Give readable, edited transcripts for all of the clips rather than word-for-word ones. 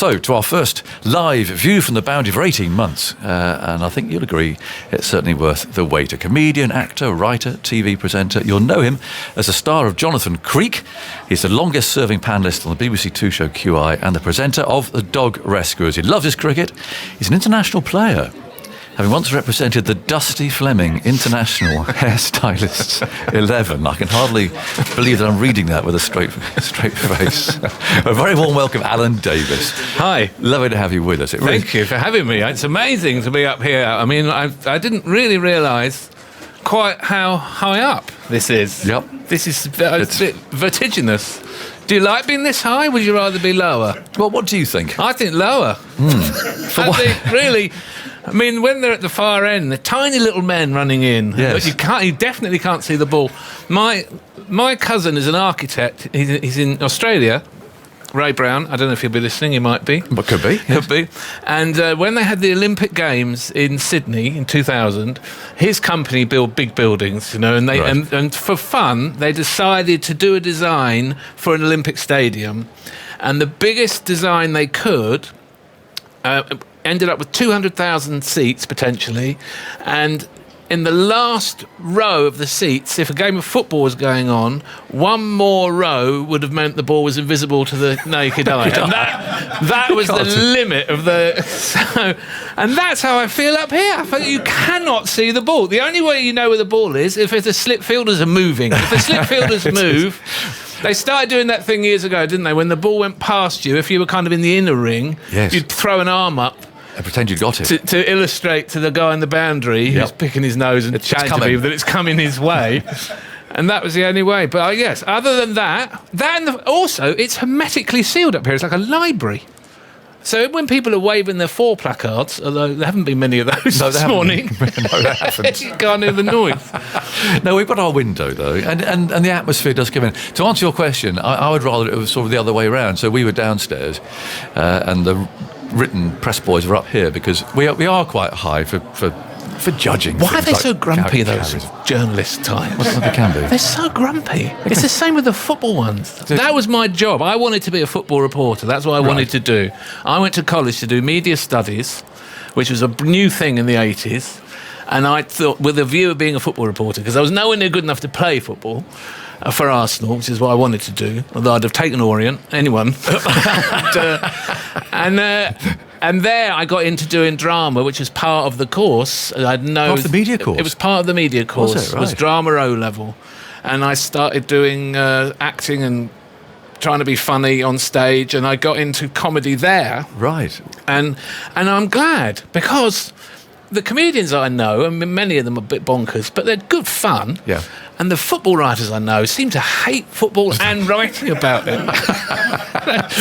So, to our first live view from the Boundary for 18 months, and I think you'll agree it's certainly worth the wait. A comedian, actor, writer, TV presenter. You'll know him as the star of Jonathan Creek. He's the longest-serving panellist on the BBC Two show QI and the presenter of The Dog Rescuers. He loves his cricket. He's an international player, having once represented the Dusty Fleming International Hairstylists 11. I can hardly believe that I'm reading that with a straight face. A very warm welcome, Alan Davies. Hi. Lovely to have you with us. Thank you for having me. It's amazing to be up here. I mean, I didn't really realise quite how high up this is. Yep. This is a bit vertiginous. Do you like being this high? Would you rather be lower? Well, what do you think? I think lower. I think really... I mean, when they're at the far end, the tiny little men running in, yes. but you definitely can't see the ball. My cousin is an architect. He's in Australia. Ray Brown. I don't know if he'll be listening. He might be. But could be. Could be. And when they had the Olympic Games in Sydney in 2000, his company built big buildings, and and for fun, they decided to do a design for an Olympic stadium, and the biggest design they could. Ended up with 200,000 seats potentially, and in the last row of the seats, if a game of football was going on, one more row would have meant the ball was invisible to the naked eye. And that was the limit of the... and that's how I feel up here. I feel you cannot see the ball. The only way you know where the ball is if the slip fielders are moving. If the slip fielders move... They started doing that thing years ago, didn't they? When the ball went past you, if you were kind of in the inner ring, yes. You'd throw an arm up. And pretend you got it. To illustrate to the guy in the boundary who's picking his nose and chatting to people that it's coming his way. And that was the only way. But yes, other than that and also, it's hermetically sealed up here. It's like a library. So when people are waving their 4 placards, although there haven't been many of those this morning. No, they haven't. You can't hear the noise. No, we've got our window, though, and the atmosphere does come in. To answer your question, I would rather it was sort of the other way around. So we were downstairs, and the written press boys were up here because we are quite high for judging. Why are they so grumpy, those journalist types? What they can be? They're so grumpy. It's the same with the football ones. That was my job. I wanted to be a football reporter. That's what I wanted to do. I went to college to do media studies, which was a new thing in the 80s. And I thought, with a view of being a football reporter, because I was nowhere near good enough to play football for Arsenal, which is what I wanted to do, although I'd have taken Orient, anyone. And there I got into doing drama, which was part of the course. Part of the media course? It was part of the media course. Was it? Right. It was drama O-level. And I started doing acting and trying to be funny on stage, and I got into comedy there. Right. And I'm glad, because the comedians I know, I mean, many of them are a bit bonkers, but they're good fun. Yeah. And the football writers I know seem to hate football and writing about it.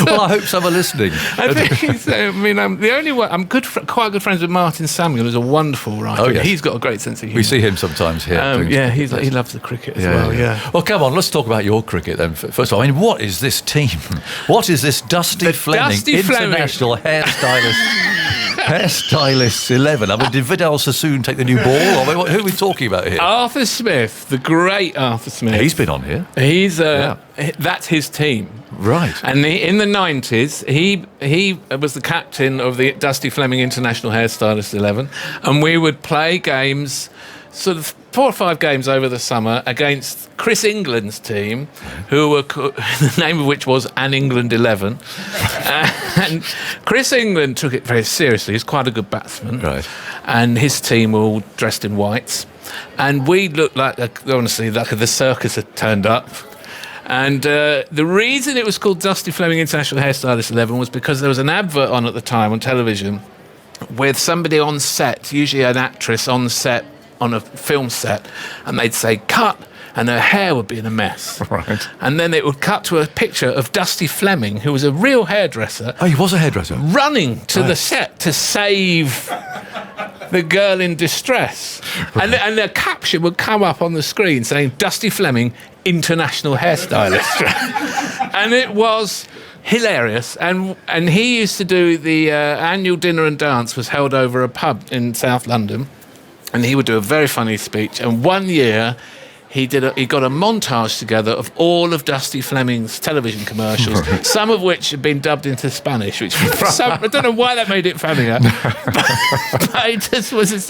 Well, I hope some are listening. I'm the only one. I'm quite good friends with Martin Samuel, who's a wonderful writer. Oh, yes. He's got a great sense of humour. We see him sometimes here. He loves the cricket as well. Yeah. Well, come on, let's talk about your cricket then. First of all, I mean, what is this team? What is this Dusty Fleming International Hairstylists 11? I mean, did Vidal Sassoon take the new ball? I mean, who are we talking about here? Arthur Smith, the great Arthur Smith. He's been on here. That's his team. Right. And in the 90s, he was the captain of the Dusty Fleming International Hairstylists 11, and we would play games, sort of 4 or 5 games over the summer against Chris England's team, who were the name of which was An England 11. And Chris England took it very seriously. He's quite a good batsman. Right. And his team were all dressed in whites. And we looked like the circus had turned up. And the reason it was called Dusty Fleming International Hairstylist 11 was because there was an advert on at the time on television with somebody on set, usually an actress on set, on a film set, and they'd say, cut, and her hair would be in a mess. Right. And then it would cut to a picture of Dusty Fleming, who was a real hairdresser. Oh, he was a hairdresser? Running to the set to save the girl in distress. Right. And the caption would come up on the screen saying, Dusty Fleming, International Hairstylist. And it was hilarious. And he used to do the annual dinner and dance was held over a pub in South London. And he would do a very funny speech. And one year, he got a montage together of all of Dusty Fleming's television commercials, some of which had been dubbed into Spanish, which I don't know why that made it funnier. but it just was,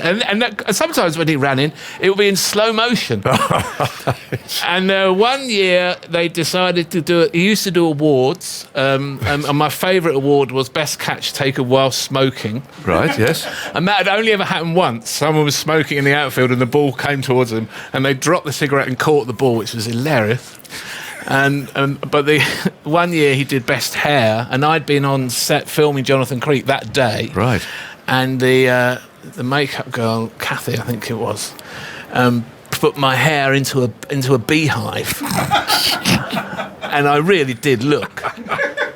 sometimes when he ran in, it would be in slow motion. And one year they decided to do it. He used to do awards, and my favourite award was best catch taken while smoking. Right, yes. And that had only ever happened once. Someone was smoking in the outfield and the ball came towards them, and they dropped the cigarette and caught the ball, which was hilarious. But the one year he did best hair, and I'd been on set filming Jonathan Creek that day. Right. And the makeup girl, Kathy, I think it was, put my hair into a beehive, and I really did look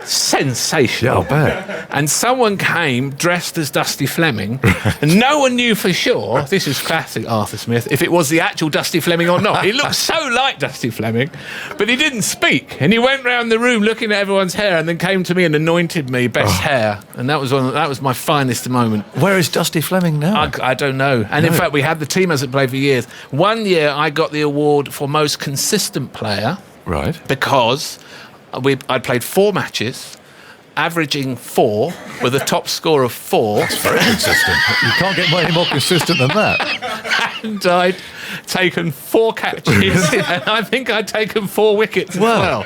sensational. Yeah, I'll bet. And someone came dressed as Dusty Fleming, and no one knew for sure, this is classic Arthur Smith, if it was the actual Dusty Fleming or not. He looked so like Dusty Fleming, but he didn't speak. And he went round the room looking at everyone's hair and then came to me and anointed me best hair. And that was my finest moment. Where is Dusty Fleming now? I don't know. And in fact, we had the team hasn't played for years. One year I got the award for most consistent player. Right. Because I'd played 4 matches, averaging 4, with a top score of 4. That's very consistent. You can't get any more consistent than that. And I'd taken 4 catches, and I think I'd taken 4 wickets as well.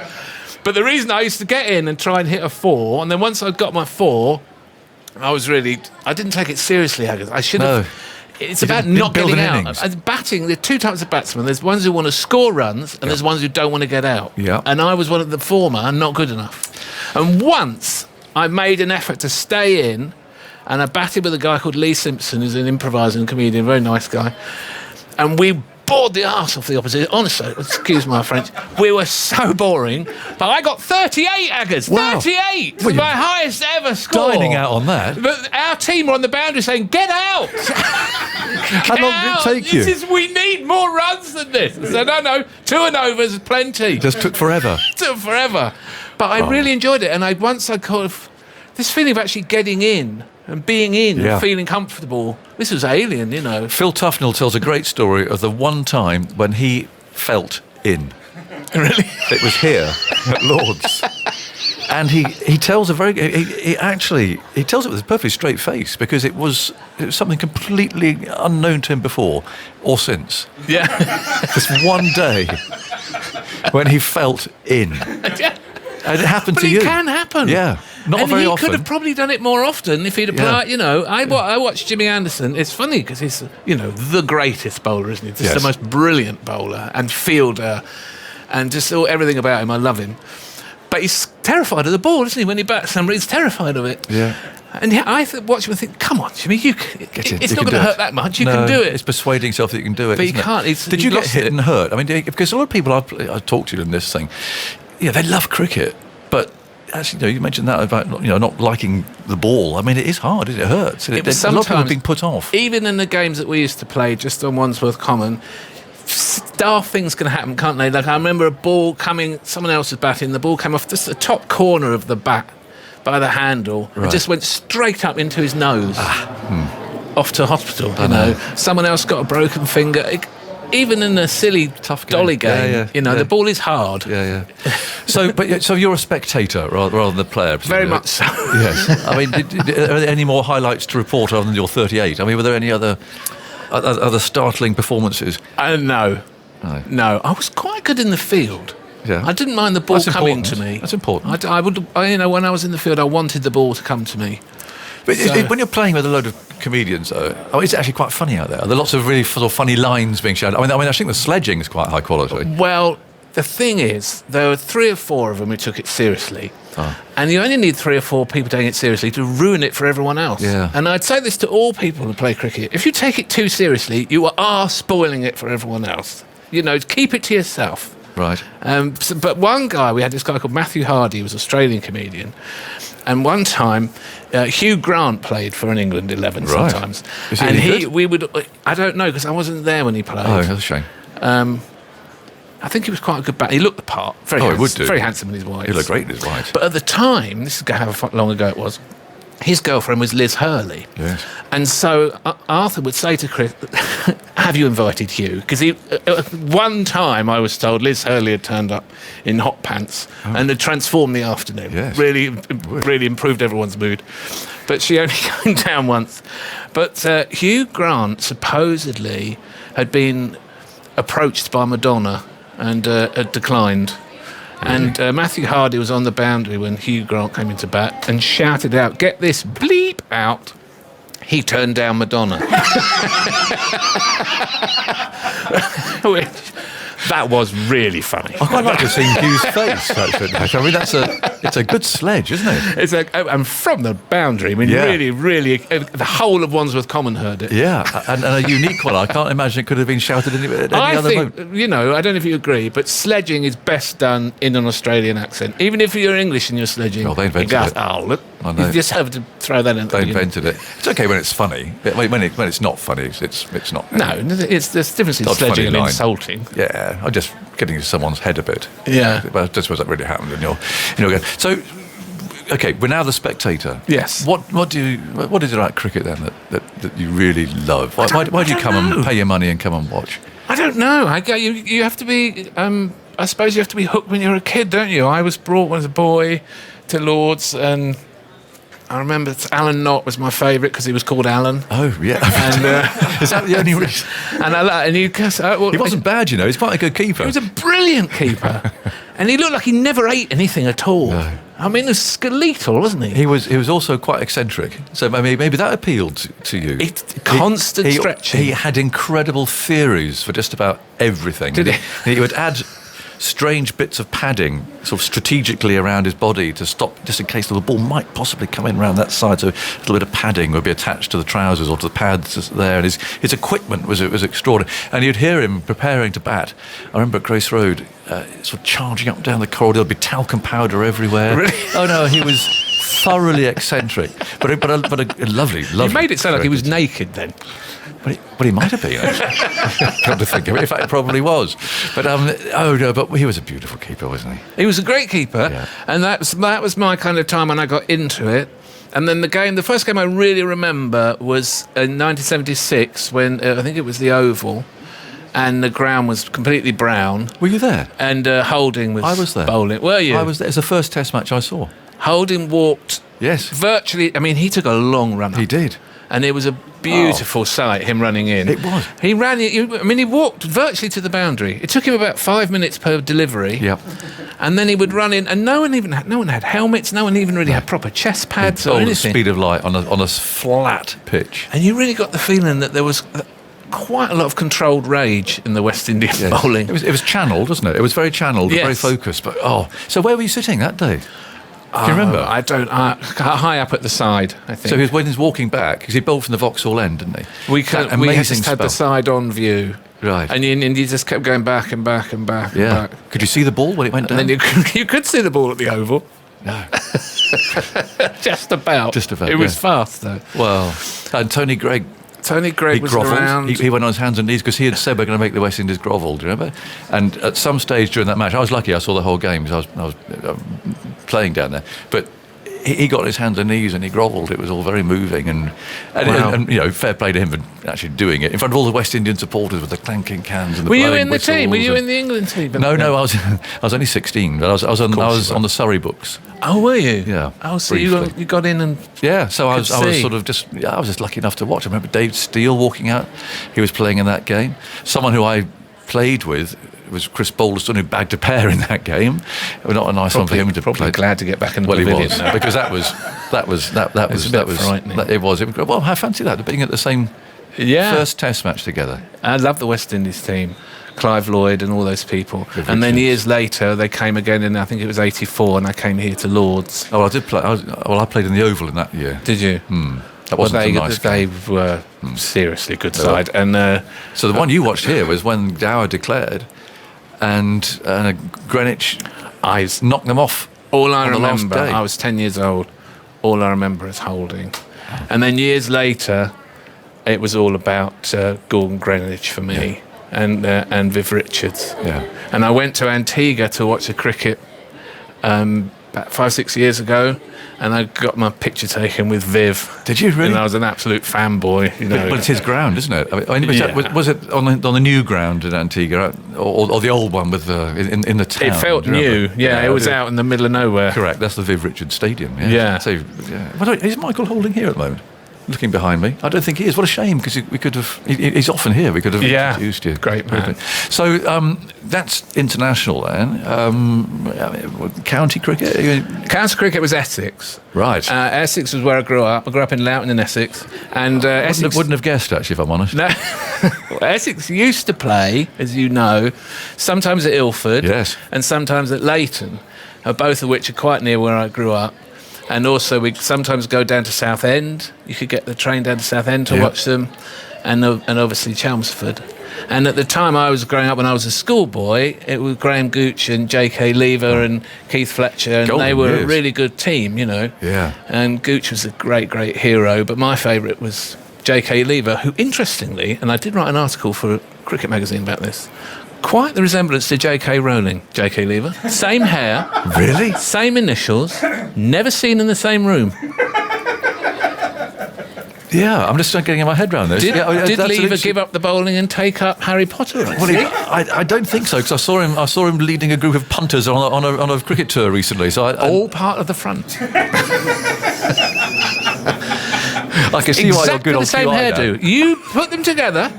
But the reason I used to get in and try and hit a 4, and then once I'd got my 4, I didn't take it seriously, I should have. No. It's about not getting out. As batting, there are 2 types of batsmen. There's ones who want to score runs, and there's ones who don't want to get out. Yeah. And I was one of the former, and not good enough. And once I made an effort to stay in, and I batted with a guy called Lee Simpson, who's an improviser and comedian, very nice guy, and we bored the arse off the opposition. Honestly, excuse my French, we were so boring. But I got 38 aggers. Wow. 38! Well, my highest ever score. Dining out on that. But our team were on the boundary saying, "Get out!" How long did it take you? We need more runs than this. I said, no, 2 and overs is plenty. It just took forever. It took forever. But I really enjoyed it. And once I kind of, this feeling of actually getting in and being in and feeling comfortable, this was alien, you know. Phil Tufnell tells a great story of the one time when he felt in. Really? It was here at Lord's. And he tells he tells it with a perfectly straight face, because it was something completely unknown to him before or since. Yeah. This one day when he felt in. And it happened to you. But it can happen. Yeah. Not very often. And he could have probably done it more often if he'd applied, you know. I watched Jimmy Anderson. It's funny because he's, you know, the greatest bowler, isn't he? Just the most brilliant bowler and fielder, and just everything about him. I love him. But he's terrified of the ball, isn't he? When he bats somebody, he's terrified of it. Yeah. And I watch him and think, come on, Jimmy, it's not going to hurt that much. You can do it. It's persuading yourself that you can do it. But you can't. Did you get hit and hurt? I mean, because a lot of people I've talked to in this thing, they love cricket, but actually, you mentioned that about not liking the ball. I mean, it is hard. It hurts. A lot of people have been put off. Even in the games that we used to play just on Wandsworth Common, daft things can happen, can't they? Like I remember a ball coming, someone else was batting, the ball came off just the top corner of the bat by the handle and just went straight up into his nose. Off to hospital, you know. Someone else got a broken finger. Even in a silly tough dolly game, the ball is hard. So you're a spectator rather than the player. Very much so. Yes. I mean, are there any more highlights to report other than your 38? I mean, were there any other startling performances? No. I was quite good in the field. Yeah. I didn't mind the ball coming to me. That's important. I would, when I was in the field, I wanted the ball to come to me. But when you're playing with a load of comedians, though, it's actually quite funny out there. There are lots of really sort of funny lines being shown. I mean, I think the sledging is quite high quality. Well, the thing is, there were 3 or 4 of them who took it seriously. And you only need 3 or 4 people taking it seriously to ruin it for everyone else. Yeah. And I'd say this to all people who play cricket. If you take it too seriously, you are spoiling it for everyone else. Keep it to yourself. Right. But one guy, we had this guy called Matthew Hardy, who was an Australian comedian. And one time, Hugh Grant played for an England 11 sometimes. Is he we would, I don't know, because I wasn't there when he played. Oh, that's a shame. I think he was quite a good batter. He looked the part. Very handsome in his whites. He looked great in his whites. But at the time, this is how long ago it was, his girlfriend was Liz Hurley. Yes. And so Arthur would say to Chris, have you invited Hugh? Because one time I was told Liz Hurley had turned up in hot pants and had transformed the afternoon. Yes. Really improved everyone's mood. But she only came down once. But Hugh Grant supposedly had been approached by Madonna and had declined. And Matthew Hardy was on the boundary when Hugh Grant came into bat and shouted out, "Get this bleep out." He turned down Madonna. Which, that was really funny. I quite like to see Hugh's face, actually. I mean, it's a good sledge, isn't it? And from the boundary, I mean, really, the whole of Wandsworth Common heard it. Yeah, and a unique one. I can't imagine it could have been shouted at any other moment. I think, I don't know if you agree, but sledging is best done in an Australian accent. Even if you're English and you're sledging, they invented it. Oh, look, you just have to throw that in. They invented it. It's okay when it's funny, but when it's not funny, it's not. No, there's difference in sledging and insulting. Yeah, I'm just getting into someone's head a bit. Yeah. But I just suppose that really happened in your game. So, okay, we're now the Spectator. Yes. What is it about cricket then that you really love? Why do you come and pay your money and come and watch? I don't know. You have to be. I suppose you have to be hooked when you're a kid, don't you? I was brought as a boy to Lord's, and I remember Alan Knott was my favourite because he was called Alan. Oh, yeah. And, is that the only reason? And he wasn't bad, He's quite a good keeper. He was a brilliant keeper. And he looked like he never ate anything at all. No. I mean, he was skeletal, wasn't he? He was also quite eccentric. So maybe that appealed to you. Constant stretching. He had incredible theories for just about everything. Did he? He would add strange bits of padding sort of strategically around his body to stop, just in case the ball might possibly come in around that side. So a little bit of padding would be attached to the trousers or to the pads there. And his equipment was extraordinary. And you'd hear him preparing to bat. I remember at Grace Road, sort of charging up and down the corridor. There'd be talcum powder everywhere. Really? Oh no, he was thoroughly eccentric, but a lovely. You made it sound like he was naked then. But he might have been, actually. Come to think of it. In fact, it probably was. But but he was a beautiful keeper, wasn't he? He was a great keeper, and that was my kind of time when I got into it. And then the first game I really remember was in 1976 when I think it was the Oval, and the ground was completely brown. Were you there? And Holding was bowling. Were you? I was there. It's the first Test match I saw. Holding walked. Yes. Virtually. I mean, he took a long run. He did. And it was a beautiful sight, him running in. It was. He ran. He walked virtually to the boundary. It took him about 5 minutes per delivery. Yep. And then he would run in, and no one had helmets. No one even really had proper chest pads or anything. The speed of light on a flat pitch. And you really got the feeling that there was quite a lot of controlled rage in the West Indian bowling. It was channelled, wasn't it? It was very channelled, very focused. But so where were you sitting that day? Do you remember? I don't. High up at the side, I think. So when he was walking back, because he bowled from the Vauxhall end, didn't he? We just had the side-on view, right? And you just kept going back and back and back. Yeah. And back. Could you see the ball when it went down? And then you could see the ball at the Oval. No. Just about. It was fast though. Well, and Tony Gregg was around. He went on his hands and knees because he had said we're going to make the West Indies grovel. Do you remember? And at some stage during that match, I was lucky. I saw the whole game because I was playing down there. But he got on his hands and knees and he grovelled. It was all very moving and fair play to him for actually doing it in front of all the West Indian supporters with the clanking cans and the Were you blowing in the team? Were you in the England team? No, I was only 16. But I was on the Surrey books. Oh, were you? Yeah. Oh, so you got in and so I was just lucky enough to watch. I remember Dave Steele walking out. He was playing in that game. Someone who I played with was Chris Boulderson, who bagged a pair in that game. Not a nice one for him to play. Glad to get back in the pavilion. He was because that was frightening. It was. Well, I fancy that being at the same first Test match together. I love the West Indies team. Clive Lloyd and all those people. And then years later they came again in, I think it was 84, and I came here to Lord's. Oh, I did play. I played in the Oval in that year. Did you? That wasn't a nice game. They were seriously good side. And so the one you watched here was when Dower declared and Greenwich knocked them off. All I remember, last day. I was 10 years old, all I remember is Holding. And then years later it was all about Gordon Greenwich for me. And Viv Richards. Yeah. And I went to Antigua to watch a cricket about 5-6 years ago, and I got my picture taken with Viv. Did you really? And I was an absolute fanboy, you know. But it's his ground, isn't it? I mean, Yeah. was it on the new ground in Antigua, or the old one with in the town? It felt Do you new. remember? Yeah, it was out in the middle of nowhere. Correct. That's the Viv Richards Stadium. Yeah. Yeah. So, yeah. Well, is Michael Holding here at the moment? Looking behind me, I don't think he is. What a shame, because we could have. He's often here. We could have introduced you. Great man. So that's international then. County cricket. County cricket was Essex. Right. Essex was where I grew up. I grew up in Loughton in Essex, and Essex wouldn't have guessed, actually, if I'm honest. No, Essex used to play, as you know, sometimes at Ilford, Yes. and sometimes at Leighton, both of which are quite near where I grew up. And also, we sometimes go down to Southend. You could get the train down to Southend to watch them, and obviously Chelmsford. And at the time I was growing up, when I was a schoolboy, it was Graham Gooch and J.K. Lever and Keith Fletcher, and Golden they were years. a really good team, you know. Yeah. And Gooch was a great, great hero, but my favourite was J.K. Lever, who, interestingly, and I did write an article for a cricket magazine about this, quite the resemblance to J.K. Rowling, J.K. Lever. Same hair. Really? Same initials. Never seen in the same room. Yeah, I'm just getting my head around this. Did that's Lever give up the bowling and take up Harry Potter? Well, I don't think so, because I saw him leading a group of punters on a cricket tour recently. So all part of the front. I can see why you're Exactly good on the same QI hairdo. now. You put them together,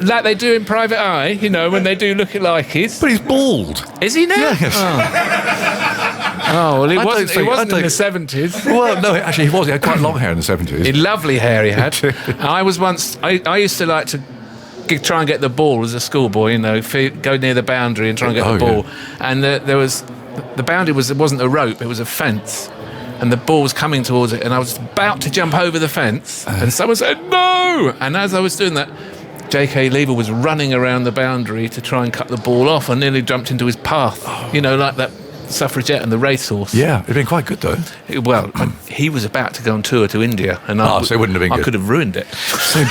like they do in Private Eye, you know, when they do look-alikeys. But he's bald. Is he now? Yes. Oh, well, he I wasn't don't in the think- 70s. Well, no, actually, he was. He had quite long hair in the 70s. Lovely hair he had. I used to like to try and get the ball as a schoolboy, you know, go near the boundary and try and get the ball. Yeah. And the boundary wasn't a rope, it was a fence. And the ball was coming towards it, and I was about to jump over the fence, and someone said, no! And as I was doing that, J.K. Lever was running around the boundary to try and cut the ball off. I nearly jumped into his path, you know, like that suffragette and the racehorse. Yeah, it'd been quite good, though. Well, he was about to go on tour to India, and so it wouldn't have been I good. could have ruined it. So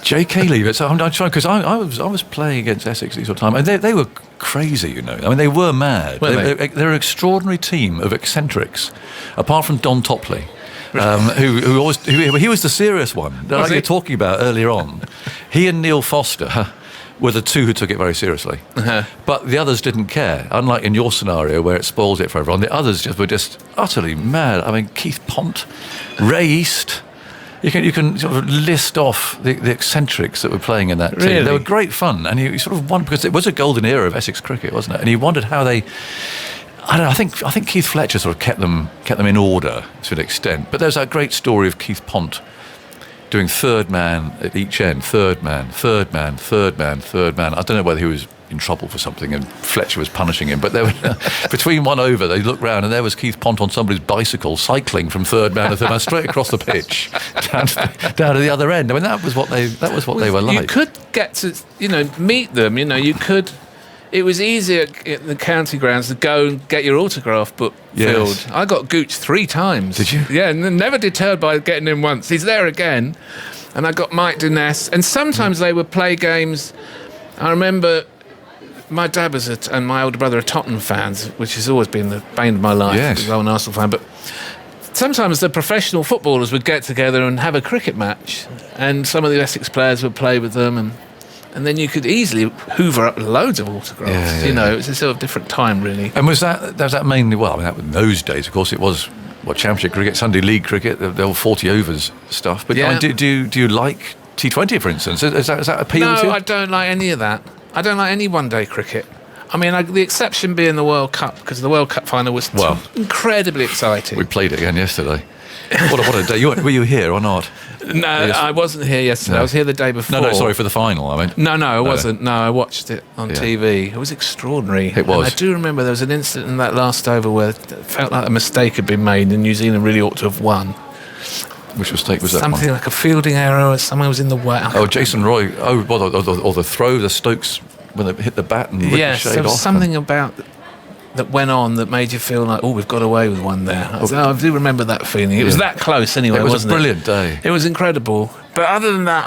J.K. Lever. So I'm trying, because I was playing against Essex at this sort of time, and they were crazy, you know. I mean, they were mad. They're an extraordinary team of eccentrics, apart from Don Topley. He was the serious one that you're talking about earlier on. He and Neil Foster were the two who took it very seriously. Uh-huh. But the others didn't care. Unlike in your scenario where it spoils it for everyone, the others were just utterly mad. I mean, Keith Pont, Ray East. You can sort of list off the eccentrics that were playing in that team. Really? They were great fun, and he sort of wondered, because it was a golden era of Essex cricket, wasn't it? And he wondered how they. I don't know. I think Keith Fletcher sort of kept them in order to an extent. But there's that great story of Keith Pont doing third man at each end, third man, third man, third man, third man. I don't know whether he was in trouble for something and Fletcher was punishing him, but there were, between one over, they looked round and there was Keith Pont on somebody's bicycle cycling from third man to third man straight across the pitch down to the other end. I mean, that was what they were like. You could get to, you know, meet them. You know, you could. It was easier at the county grounds to go and get your autograph book filled. I got Gooch 3 times. Did you? Yeah, and never deterred by getting him once. He's there again. And I got Mike Dines. And sometimes they would play games. I remember my dad and my older brother are Tottenham fans, which has always been the bane of my life. Yes. I'm an Arsenal fan. But sometimes the professional footballers would get together and have a cricket match. And some of the Essex players would play with them. And then you could easily hoover up loads of autographs. You know, it's a sort of different time, really. And was that mainly, well, I mean, in those days, of course, it was Championship cricket, Sunday League cricket, the old 40 overs stuff. But I mean, do you like T20, for instance? Is that appeal to you? No, I don't like any of that. I don't like any one-day cricket. I mean, the exception being the World Cup, because the World Cup final was incredibly exciting. We played it again yesterday. What a day. Were you here or not? No, I wasn't here yesterday. No. I was here the day before. No, sorry, for the final, I mean. No, I wasn't. No, I watched it on Yeah. TV. It was extraordinary. It was. And I do remember there was an incident in that last over where it felt like a mistake had been made and New Zealand really ought to have won. Which mistake was that Something one? like a fielding error or someone was in the way. Oh, Jason Roy. Oh, or the throw, the Stokes, when they hit the bat and Yes, ricocheted there was off. something about that went on that made you feel like, we've got away with one there. I do remember that feeling. It was that close anyway, It was wasn't a brilliant day. It was incredible. But other than that,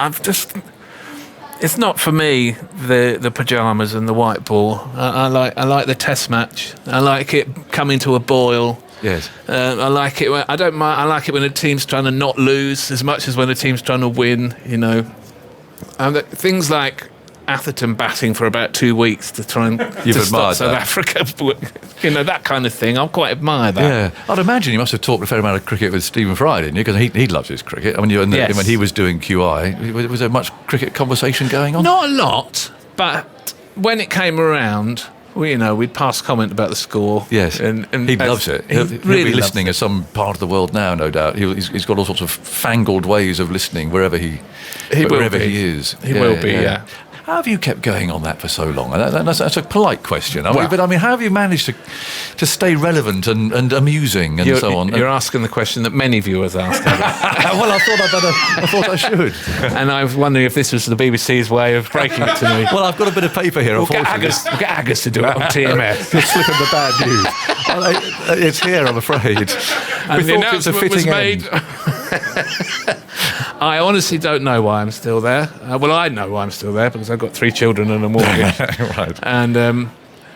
it's not for me, the pyjamas and the white ball. I like the test match. I like it coming to a boil. Yes. I like it. I don't mind. I like it when a team's trying to not lose as much as when a team's trying to win. Things like Atherton batting for about 2 weeks to try and to stop South Africa. That kind of thing. I quite admire that. Yeah, I'd imagine you must have talked a fair amount of cricket with Stephen Fry, didn't you? Because he loves his cricket. I mean, yes. When he was doing QI, was there much cricket conversation going on? Not a lot, but when it came around, we'd pass comment about the score. Yes, and he loves it. He'll really be listening as some part of the world now, no doubt. He's got all sorts of fangled ways of listening wherever he is. He will be. Yeah. How have you kept going on that for so long? That's a polite question. But how have you managed to stay relevant and amusing and so on? You're asking the question that many viewers ask. Well, I thought I should. And I was wondering if this was the BBC's way of breaking it to me. Well, I've got a bit of paper here. We'll get Agus to do it on TMS. You're slipping the bad news. It's here, I'm afraid. And the announcement was made. I honestly don't know why I'm still there. I know why I'm still there because I've got 3 children and a mortgage. Right. And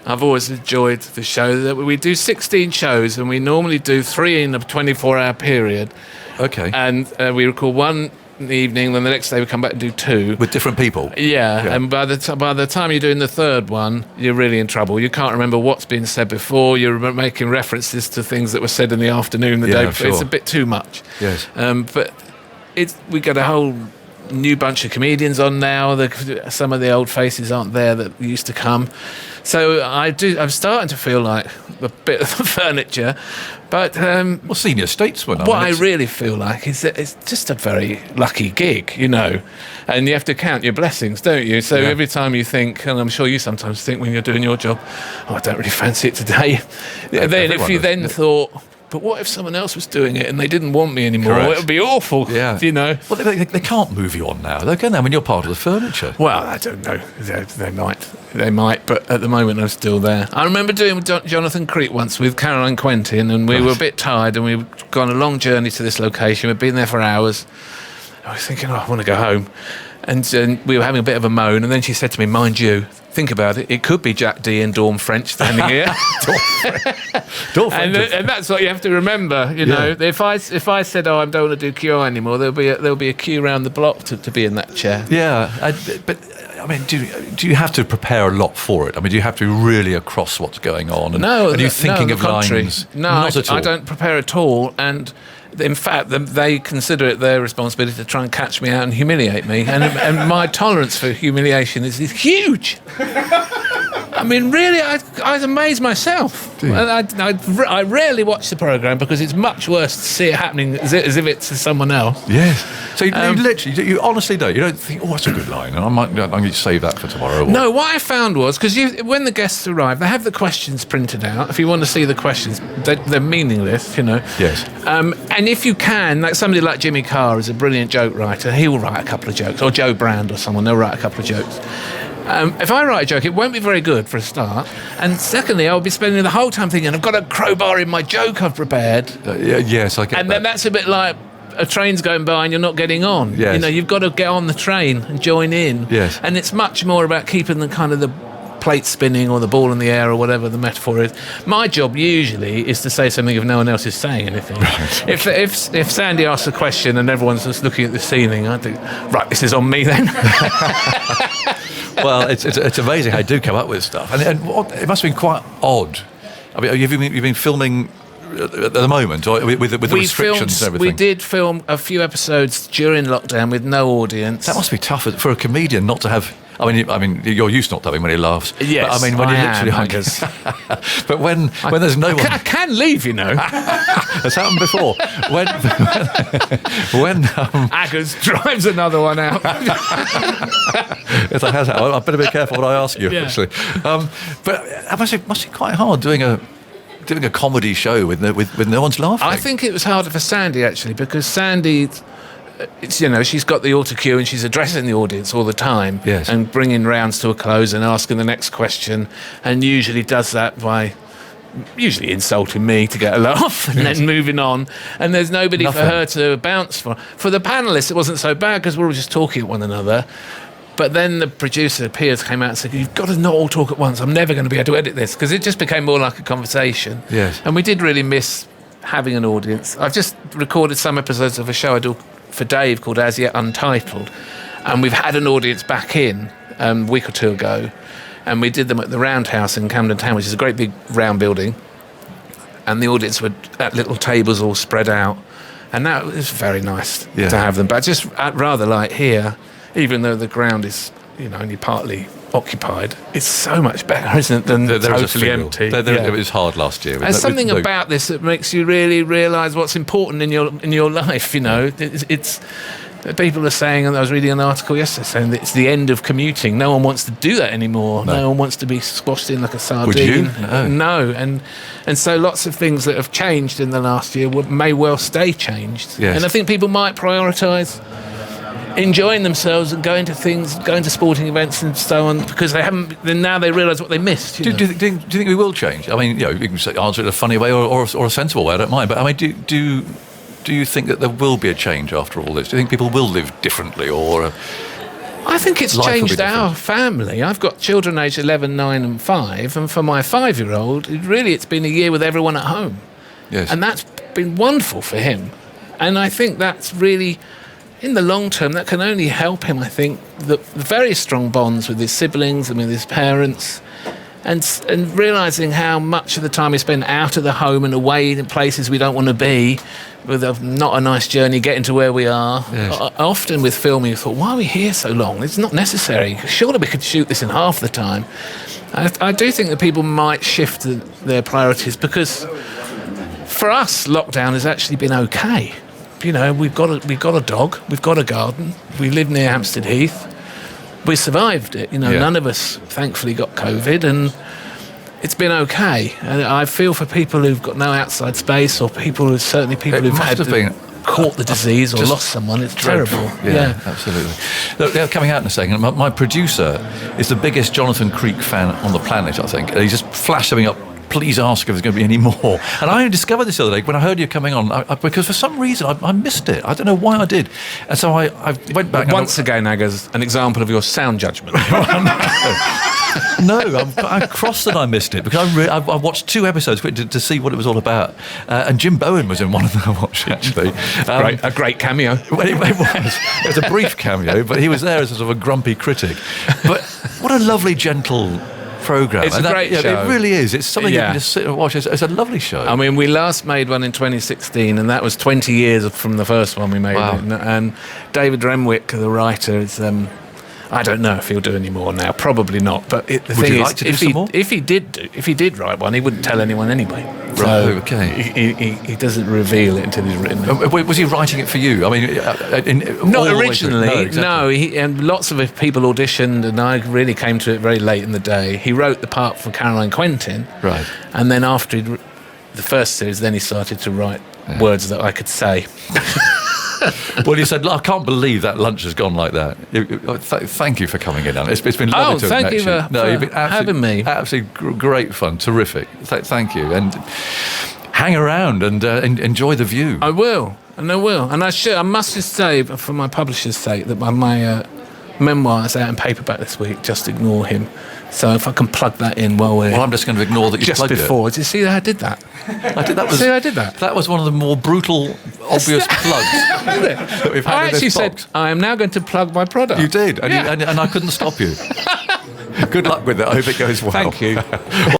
I've always enjoyed the show. That we do 16 shows and we normally do 3 in a 24-hour period. Okay. And we record one in the evening, then the next day we come back and do 2. With different people? Yeah. And by the time you're doing the 3rd one, you're really in trouble. You can't remember what's been said before. You're making references to things that were said in the afternoon the day before. Sure. It's a bit too much. Yes. But we got a whole new bunch of comedians on now. Some of the old faces aren't there that used to come. So I'm starting to feel like a bit of the furniture. But senior statesman. I really feel like is that it's just a very lucky gig, and you have to count your blessings, don't you? So every time you think, and I'm sure you sometimes think when you're doing your job, I don't really fancy it today. Then if you then thought, but what if someone else was doing it and they didn't want me anymore? Correct. It would be awful, Well, they can't move you on now, though, can they? I mean, you're part of the furniture. Well, I don't know. They might, but at the moment I'm still there. I remember doing Jonathan Creek once with Caroline Quentin, and we were a bit tired, and we'd gone a long journey to this location. We'd been there for hours. I was thinking, I want to go home. And we were having a bit of a moan, and then she said to me, mind you, think about it, it could be Jack D and Dawn French standing here. Dawn French. And that's what you have to remember, If I said, I don't want to do QI anymore, there'll be a queue around the block to be in that chair. Yeah, but I mean, do you have to prepare a lot for it? I mean, do you have to be really across what's going on? Are you thinking of lines? No, not at all. I don't prepare at all, and in fact, they consider it their responsibility to try and catch me out and humiliate me. And my tolerance for humiliation is huge. I mean, really, I amaze myself. I rarely watch the programme because it's much worse to see it happening as if it's to someone else. Yes. So you honestly don't? You don't think, that's a good line, and I'm going to save that for tomorrow? No, what I found was, because when the guests arrive, they have the questions printed out. If you want to see the questions, they're meaningless, Yes. And if you can, like somebody like Jimmy Carr is a brilliant joke writer, he will write a couple of jokes, or Joe Brand or someone, they'll write a couple of jokes. If I write a joke, it won't be very good for a start. And secondly, I'll be spending the whole time thinking, I've got a crowbar in my joke I've prepared. Yes, I get that. And then that's a bit like a train's going by and you're not getting on. Yes. You've got to get on the train and join in. Yes. And it's much more about keeping the kind of the plate spinning or the ball in the air or whatever the metaphor is. My job usually is to say something if no one else is saying anything. Right. If Sandy asks a question and everyone's just looking at the ceiling, I think, right, this is on me then. Well, it's amazing how you do come up with stuff, and it must have been quite odd. I mean, you've been filming at the moment, or with the restrictions and everything. We did film a few episodes during lockdown with no audience. That must be tough for a comedian not to have. I mean, you're used to not having when he laughs. Yes, but I mean, when you literally. But when there's no one, I can leave. That's happened before. When Aggers drives another one out. Yes, that has happened. I better be careful what I ask you. Yeah. Actually, but it must be quite hard doing a comedy show with no one's laughing. I think it was harder for Sandy actually, because Sandy. She's got the auto cue and she's addressing the audience all the time. Yes. And bringing rounds to a close and asking the next question, and usually does that by insulting me to get a laugh and then moving on, and there's nobody for her to bounce for. For the panellists it wasn't so bad because we're all just talking at one another, but then the producer Piers came out and said, you've got to not all talk at once, I'm never going to be able to edit this, because it just became more like a conversation. Yes. And we did really miss having an audience. I've just recorded some episodes of a show I do for Dave called As Yet Untitled, and we've had an audience back in a week or two ago, and we did them at the Roundhouse in Camden Town, which is a great big round building, and the audience were at little tables all spread out, and that was very nice to have them. But just rather like here, even though the ground is only partly occupied, it's so much better, isn't it, than totally empty. It was hard last year. There's something about this that makes you really realise what's important in your life. It's people are saying, and I was reading an article yesterday saying that it's the end of commuting. No one wants to do that anymore. No one wants to be squashed in like a sardine. Would you? No. And so lots of things that have changed in the last year may well stay changed. Yes. And I think people might prioritise enjoying themselves and going to sporting events and so on, because now they realise what they missed. Do you think we will change? I mean, you can answer it in a funny way or a sensible way. I don't mind. But I mean, do you think that there will be a change after all this? Do you think people will live differently, or? I think it's changed our family. I've got children aged 11, 9 and 5, and for my 5-year-old, it's been a year with everyone at home. Yes. And that's been wonderful for him. And I think that's really, in the long term, that can only help him, I think, the very strong bonds with his siblings and with his parents, and realising how much of the time we spend out of the home and away in places we don't want to be, with not a nice journey getting to where we are. Yes. Often with filming, you thought, why are we here so long? It's not necessary. Surely we could shoot this in half the time. I do think that people might shift their priorities, because for us, lockdown has actually been okay. We've got a dog, we've got a garden, we live near Hampstead Heath. We survived it. None of us, thankfully, got COVID, and it's been okay. And I feel for people who've got no outside space, or people who've caught the disease or lost someone. It's dreadful. terrible. Yeah, absolutely. Look, they're coming out in a second. My producer is the biggest Jonathan Creek fan on the planet, I think. He just flashed something up. Please ask if there's going to be any more. And I only discovered this the other day when I heard you coming on, because for some reason I missed it. I don't know why I did. And so I went back. Once again, Aggers, an example of your sound judgment. No, I'm cross that I missed it, because I watched 2 episodes to see what it was all about. And Jim Bowen was in one of them I watched, actually. A great cameo. Well, it was a brief cameo, but he was there as a sort of a grumpy critic. But what a lovely, gentle programme. It's a great show. It really is. It's something you can just sit and watch. It's a lovely show. I mean, we last made one in 2016, and that was 20 years from the first one we made. Wow. And David Renwick, the writer, is... I don't know if he'll do any more now. Probably not. But the Would thing you is, like to do some more? If he did write one, he wouldn't tell anyone anyway. Right. So Okay. He doesn't reveal it until he's written it. Was he writing it for you? I mean, Not originally. No, exactly. And lots of people auditioned, and I really came to it very late in the day. He wrote the part for Caroline Quentin. Right. And then after the first series, then he started to write words that I could say. Well, you said, I can't believe that lunch has gone like that. Thank you for coming in, Alan. It's been lovely to thank you for you've been having me. Absolutely great fun. Terrific. Thank you. And hang around and enjoy the view. I will. And I must just say, for my publisher's sake, that my memoir is out in paperback this week. Just ignore him. So if I can plug that in while we're... Well, I'm just going to ignore that you just plugged before. it. Did you see that I did that? I did that. That was one of the more brutal, obvious plugs that we've had I in this actually box. said, I am now going to plug my product. You did, and I couldn't stop you. Good luck with it. I hope it goes well. Thank you.